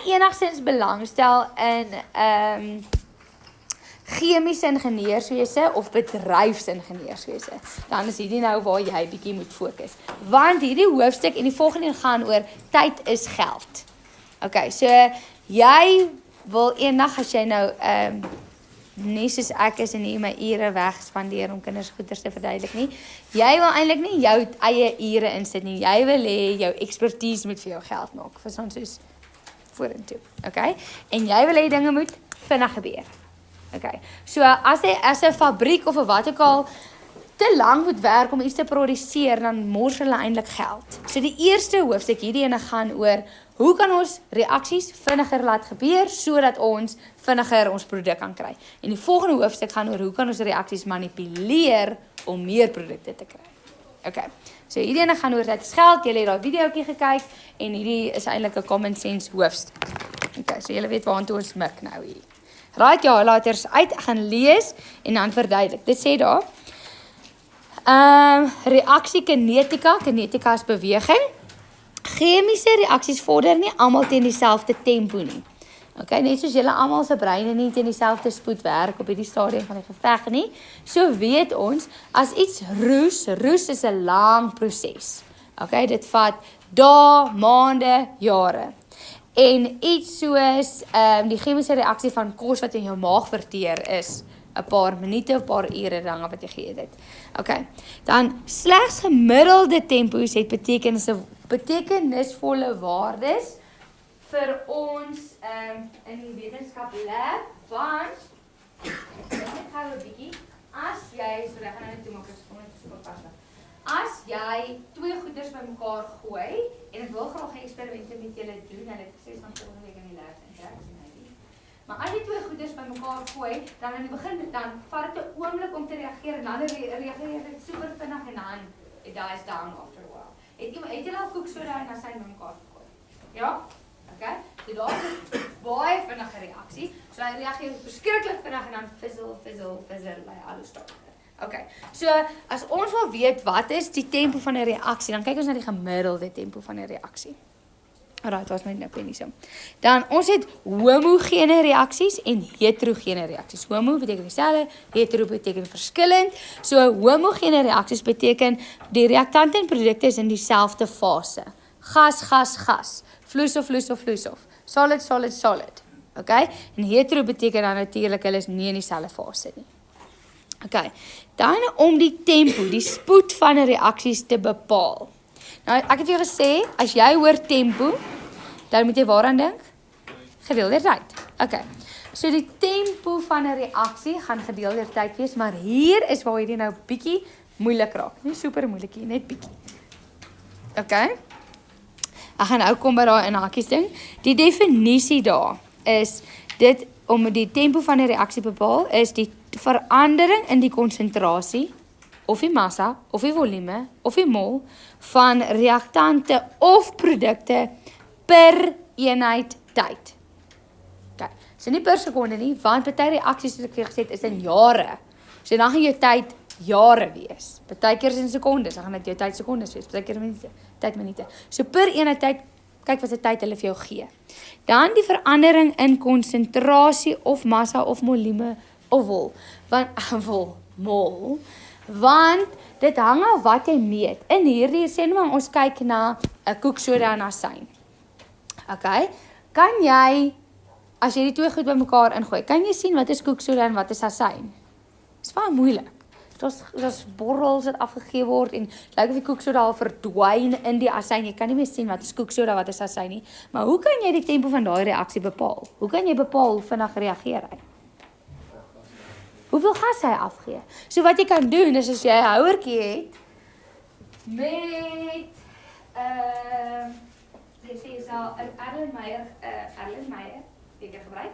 enigstens belangstel in chemiese ingenieurswese of bedryfsingenieurswese, dan is hierdie nou waar jy bietjie moet fokus. Want hierdie hoofstuk en die volgende gaan oor tyd is geld. Okay, so jy wil eendag as jy nou nie soos ek is en nie my ure wegspandeer om kinders goeders te verduidelik nie. Jy wil eintlik nie jou eie ure insit nie. Jy wil hê jou expertise moet vir jou geld maak. Vir soos vorentoe. Okay? En jy wil hê dinge moet vinnig gebeur. Okay. So as 'n fabriek of 'n wat ook al te lank moet werk om iets te produseer, dan mors hulle eintlik geld. So die eerste hoofstuk hierdie ene gaan oor hoe kan ons reaksies vinniger laat gebeur sodat ons vinniger ons produk kan kry. En die volgende hoofstuk gaan oor hoe kan ons reaksies manipuleer om meer produkte te kry. Okay. So hierdie ene gaan oor dit is geld. Julle het daai videoetjie gekyk en hierdie is eintlik 'n common sense hoofstuk. Okay, so julle weet waartoe ons mik nou hier. Raai die highlighters uit, ek gaan lees en dan verduidelik. Dit sê daar reaksie kinetika, kinetika is beweging. Chemiese reaksies vorder nie almal teen dieselfde tempo nie. Okay, net soos julle almal se breine nie teen dieselfde spoed werk op hierdie stadium van die geveg nie, so weet ons as iets roes is 'n lang proses. Okay, dit vat dae, maande, jare. En iets soos die chemiese reaksie van kos wat in jou maag verteer is 'n paar minute of paar ure dan wat jy geëet het. Okay. Dan slegs gemiddelde tempos het betekenisvolle waardes vir ons in die wetenskap lab, want ek gaan 'n bietjie as jy so reg gaan net toe maak as jy twee goeders bymekaar gooi en ek wil graag 'n eksperimente met julle doen, hulle het gesê van volgende week in die lab maar as jy twee goeders bymekaar gooi, dan in die begin dan vat dit 'n oomblik om te reageer en dan reageer dit super vinnig en dan it dies down after a while. Het julle al koeksoda en asyn bymekaar gegooi? Ja? Okay? So daar is baie vinnige reaksie. So hy reageer verskriklik vinnig en dan fizzle by alles stop. Okay. So as ons wil weet wat is die tempo van 'n reaksie, dan kyk ons na die gemiddelde tempo van 'n reaksie. Alright, was my nou pennie so. Dan ons het homogene reaksies en heterogene reaksies. Homo beteken dieselfde, hetero beteken verskillend. So homogene reaksies beteken die reaktante en produkte is in dieselfde fase. Gas. Vloeistof. Solid. Okay? En hetero beteken dan natuurlik hulle is nie in dieselfde fase nie. Okay. Dan om die tempo, die spoed van 'n reaksies te bepaal. Nou, ek het vir jou gesê, as jy hoor tempo, dan moet jy waaraan dink? Gedeelde tyd. Okay. So die tempo van 'n reaksie gaan gedeelde tyd wees, maar hier is waar hierdie nou bietjie moeilik raak. Nie super moeilik nie, net bietjie. Okay. Ek gaan nou kom by daai in hakkies ding. Die definisie daar is dit om die tempo van 'n reaksie bepaal is die verandering in die konsentrasie of die massa, of die volume, of die mol van reaktante of produkte per eenheid tyd. Okay. So nie per sekonde nie, want party reaksies soos ek vir gesê het is in jare. So dan gaan jou tyd jare wees. Partykeer is in sekondes, dan gaan dit jou tyd sekondes wees, partykeer minute. So per eenheid tyd, kyk wat se tyd hulle vir jou gee. Dan die verandering in konsentrasie of massa of volume of mol. Want dit hang af wat jy meet. In hierdie sê nou maar ons kyk na 'n koeksoda en asyn. Okay? Kan jy as jy die twee goed bymekaar ingooi, kan jy sien wat is koeksoda en wat is asyn? Dis baie moeilik. Daar's borrels wat afgegee word en lyk of die koeksoda al verdwyn in die asyn. Jy kan nie meer sien wat is koeksoda, wat is asyn nie. Maar hoe kan jy die tempo van daai reaksie bepaal? Hoe kan jy bepaal hoe vinnig reageer hy? Hoeveel gas hy afgee? So wat jy kan doen is as jy 'n houertjie het met jy sal 'n Erlen Meyer beker gebruik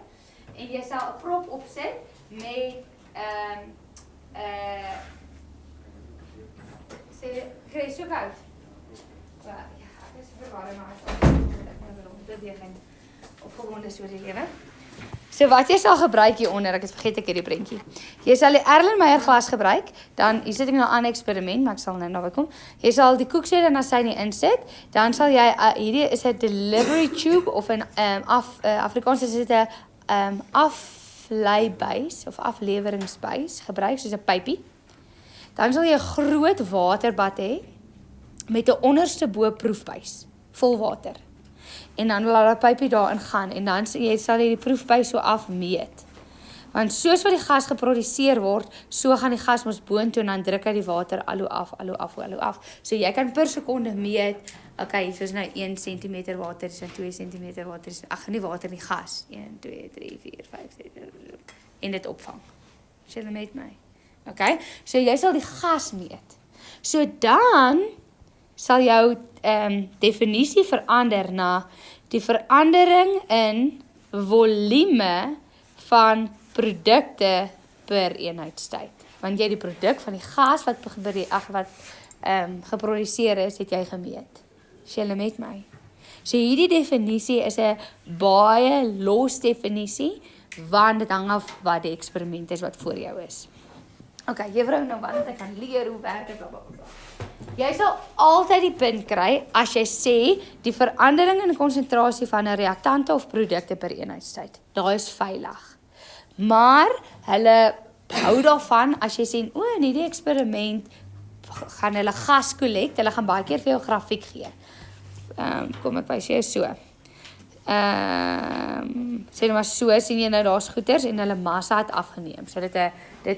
en jy sal 'n prop opsit met sê kry so koud. Ja, ek is verwarring maar ek moet dit begin opgewonde so die lewe. So wat jy sal gebruik hieronder, ek het vergeet ek hierdie prentjie. Jy sal die Erlenmeyer glas gebruik, dan hier sit ek nou aan eksperiment, maar ek sal nou naby kom. Jy sal die koekseer en asyn insit, dan sal jy hierdie is 'n delivery tube of 'n Afrikaans is dit 'n afleibuis of afleweringsbuis gebruik soos 'n pypie. Dan sal jy 'n groot waterbad hê met 'n onderste bo proefbuis vol water. En dan laat die pypie daarin gaan en dan sal jy die proefbuis so afmeet. Want soos wat die gas geproduseer word, so gaan die gas mos boontoe en dan druk hy die water al hoe af. So jy kan per sekonde meet, okay, hier is nou 1 cm water, dis nou 2 cm water, nie water nie, gas. 1, 2, 3, 4, 5, 6, en dit opvang. Is julle met my? Okay, so jy sal die gas meet. So dan sal jou definisie verander na die verandering in volume van produkte per eenheidstyd. Want jy die produk van die gas wat geproduseer is, het jy gemeet. Is julle met my? So hierdie definisie is 'n baie los definisie, want dit hang af wat die eksperiment is wat voor jou is. Okay, juffrou, nou want ek kan leer hoe werk dit, blablabla. Jy sal altyd die punt kry as jy sê die verandering in konsentrasie van 'n reaktante of produkte per eenheidstyd. Daai is veilig. Maar hulle hou daarvan as jy sê, in hierdie eksperiment gaan hulle gas kollek, hulle gaan baie keer vir jou grafiek gee. Kom ek wys jou so. Sê nou maar so, sien jy nou daar's goeders en hulle massa het afgeneem. So dit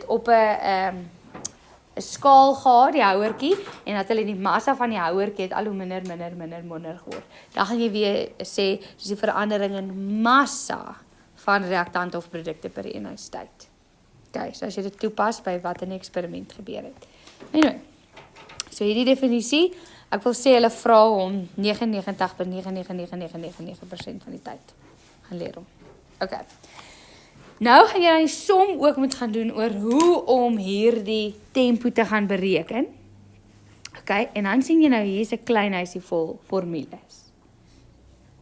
op 'n skaal gehad, die houertjie, en dat hulle die massa van die houertjie het al hoe minder geword. Dan gaan jy weer sê, dis die verandering in massa van reaktante of produkte per eenheidstyd. Okay, so as jy dit toepas by wat in die eksperiment gebeur het. Anyway, so hierdie definisie, ek wil sê hulle vra hom 99,99999% van die tyd. Gaan leer hom. Okay. Nou gaan jy dan die som ook moet gaan doen oor hoe om hierdie tempo te gaan bereken. Okay, en dan sien jy nou hier is 'n klein huisie vol formules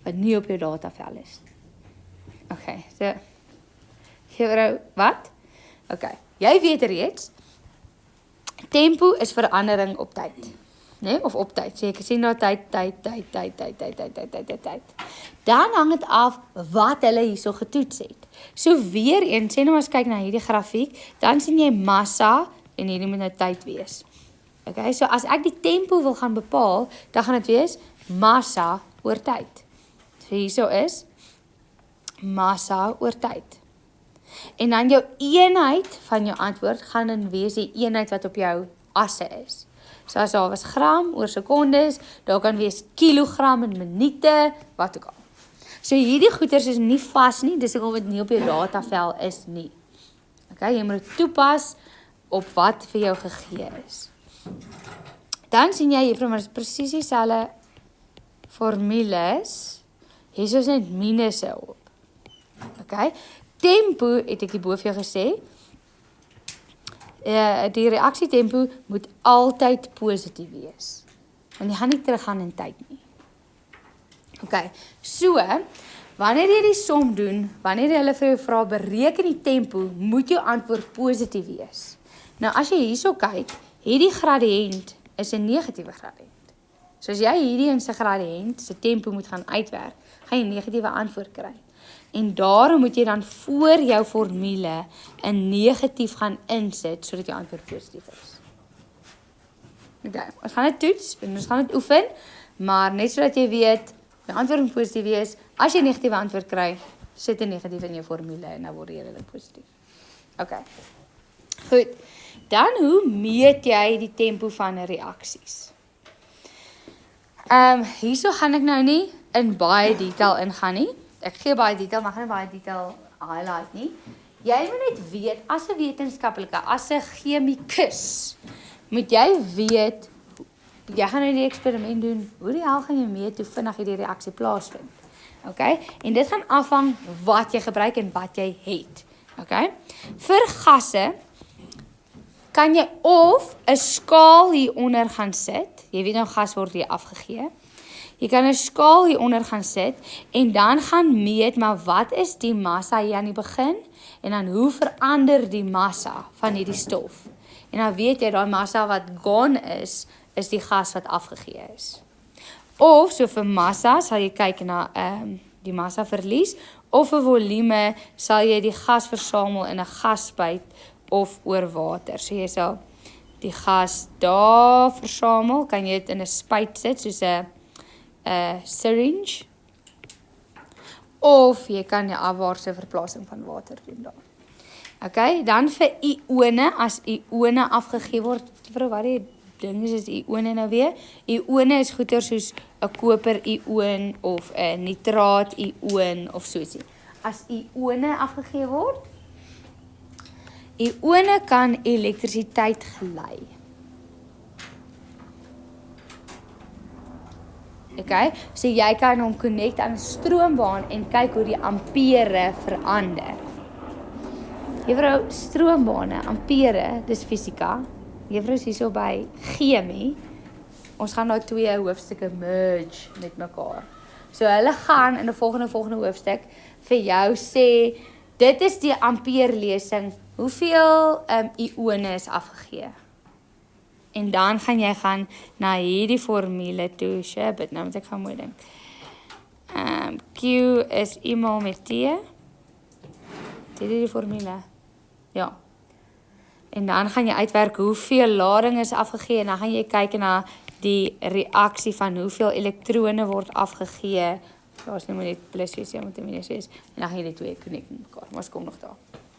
wat nie op jou datavel is. Okay, so juffrou, wat? Okay, jy weet reeds tempo is verandering op tyd. Nee, of op tyd. So jy kan sien na tyd. Dan hang dit af wat hulle hierso getoets het. So weer eens, sê nou as kyk na hierdie grafiek, dan sien jy massa en hierdie moet nou tyd wees. Okay, so as ek die tempo wil gaan bepaal, dan gaan dit wees massa oor tyd. So hierso is massa oor tyd. En dan jou eenheid van jou antwoord gaan dan wees die eenheid wat op jou asse is. So as daar was gram oor sekondes, daar kan wees kilogram in minute, wat ook al. So hierdie goeders is nie vas nie, dis hoekom dit nie op jou datavel is nie. Okay, jy moet dit toepas op wat vir jou gegee is. Dan sien jy juffrou, maar dit is presies dieselfde formules. Hier is net minusse op. Okay, tempo het ek hierbo vir jou gesê. Die reaksietempo moet altyd positief wees. Want jy gaan nie teruggaan in tyd nie. Okay, so, wanneer jy die som doen, wanneer jy hulle vir jou vra, bereken die tempo, moet jou antwoord positief wees. Nou, as jy hierso kyk, hierdie gradiënt is 'n negatiewe gradiënt. So as jy hierdie in sy gradiënt, sy tempo moet gaan uitwerk, gaan jy 'n negatiewe antwoord kry. En daarom moet jy dan voor jou formule 'n negatief gaan insit, sodat jou antwoord positief is. Okay, ons gaan dit toets, en ons gaan dit oefen, maar net sodat jy weet, jou antwoord moet positief wees, as jy 'n negatiewe antwoord kry, sit 'n negatief in jou formule, en dan word dit positief. Okay, goed. Dan, hoe meet jy die tempo van reaksies? Hierso gaan ek nou nie in baie detail ingaan nie. Ek gee baie detail, maar ek gaan nie baie detail highlight nie. Jy moet net weet, as 'n wetenskaplike, as 'n chemikus, moet jy weet, jy gaan nou die eksperiment doen, hoe die hel gaan jy meet hoe vinnig hierdie reaksie plaasvind. Okay? En dit gaan afhang wat jy gebruik en wat jy het. Okay? Vir gasse kan jy of 'n skaal hieronder gaan sit. Jy weet nou gas word hier afgegee. Jy kan 'n skaal hieronder gaan sit en dan gaan meet, maar wat is die massa hier aan die begin? En dan hoe verander die massa van hierdie stof? En dan weet jy, daai massa wat gone is die gas wat afgegee is. Of, so vir massa, sal jy kyk na die massa verlies, of vir volume, sal jy die gas versamel in 'n gasspuit of oor water. So jy sal die gas daar versamel, kan jy dit in 'n spuit sit, soos 'n syringe, of jy kan die afwaartse verplasing van water doen daar. Okay, dan vir ione, as ione afgegee word, wat die ding is ione nou weer? Ione is goeie soos 'n koper-ioon of 'n nitraat-ioon of soos. As ione afgegee word, ione kan elektrisiteit gelei. Okay, so jy kan hom connect aan 'n stroombaan en kyk hoe die ampere verander. Juffrou, stroombane, ampere, dis fisika. Juffrou is hierso by chemie. Ons gaan nou 2 hoofstukke merge met mekaar. So hulle gaan in 'n volgende hoofstuk vir jou sê, dit is die ampeerlesing, hoeveel ione is afgegee. En dan gaan jy gaan na hierdie formule toe, shit, nou moet ek gaan mooi dink. Q is I maal met T. Dit is die formule. Ja. En dan gaan jy uitwerk hoeveel lading is afgegee en dan gaan jy kyk na die reaksie van hoeveel elektrone word afgegee. Daar is nie maar net plus wees, moet minus wees. En dan gaan jy die twee connect met mekaar. Maar kom nog daar.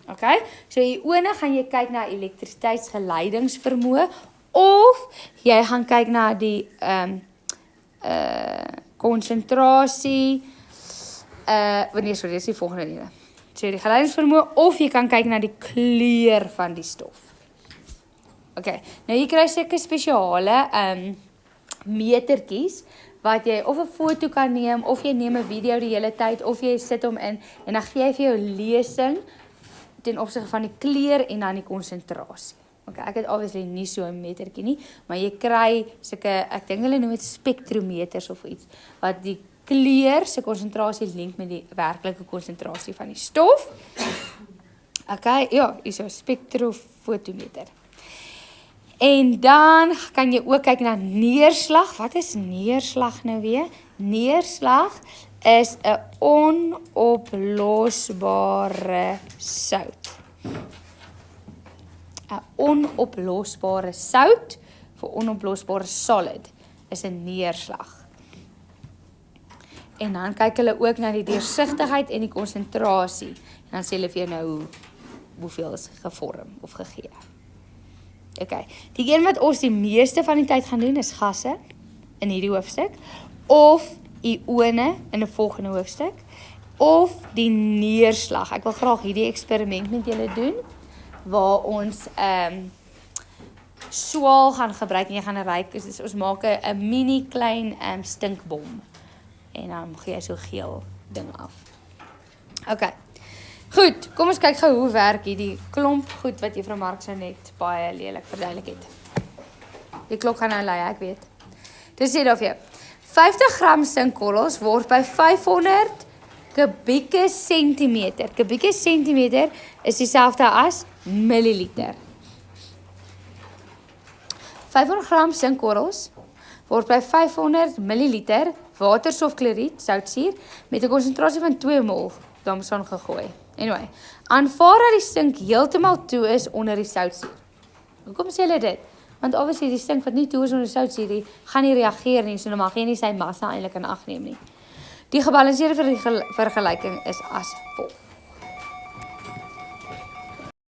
Okay? So ione gaan jy kyk na elektrisiteitsgeleidingsvermoë of jy gaan kyk na die konsentrasie sorry, dis die volgende ene. So die geleidingsvermoë of jy kan kyk na die kleur van die stof. Okay, nou jy kry sulke spesiale metertjies wat jy of 'n foto kan neem of jy neem 'n video die hele tyd of jy sit hom in en dan gee hy vir jou lesing ten opsigte van die kleur en dan die konsentrasie. Okay, ek het obviously nie so 'n metertjie nie, maar jy kry sulke, ek dink hulle noem dit spektrometers of iets wat die kleur se konsentrasie link met die werklike konsentrasie van die stof. Okay, ja, is 'n spektrofotometer. En dan kan jy ook kyk na neerslag. Wat is neerslag nou weer? Neerslag is 'n onoplosbare sout. 'n Onoplosbare sout vir onoplosbare solid is 'n neerslag. En dan kyk hulle ook na die deursigtigheid en die konsentrasie. En dan sê hulle vir jou nou hoeveel is gevorm of gegee. Okay, die een wat ons die meeste van die tyd gaan doen is gasse in hierdie hoofstuk of ione in 'n volgende hoofstuk of die neerslag. Ek wil graag hierdie eksperiment met julle doen waar ons swaal gaan gebruik en jy gaan ryk, ons maak 'n mini klein stinkbom en dan gee jy so geel ding af. Okay. Goed, kom ons kyk gou hoe werk hierdie klomp goed wat Juffrou Marx nou net baie lelik verduidelik het. Die klok gaan nou lui, ek weet. Dis sê daar vir jou. 50 gram sinkkorrels word by 500 kubieke sentimeter. Kubieke sentimeter is dieselfde as milliliter. 500 gram sinkkorrels word by 500 milliliter waterstofkloried, soutsuur, met 'n konsentrasie van 2 mol damson gegooi. Anyway, aanvaar dat die sink heeltemal toe is onder die soutsuur. Hoekom sê hulle dit? Want obviously die sink wat nie toe is onder die soutsuur nie, gaan nie reageer nie, so dan mag jy nie sy massa eintlik in ag neem nie. Die gebalanseerde vergelyking is as volg.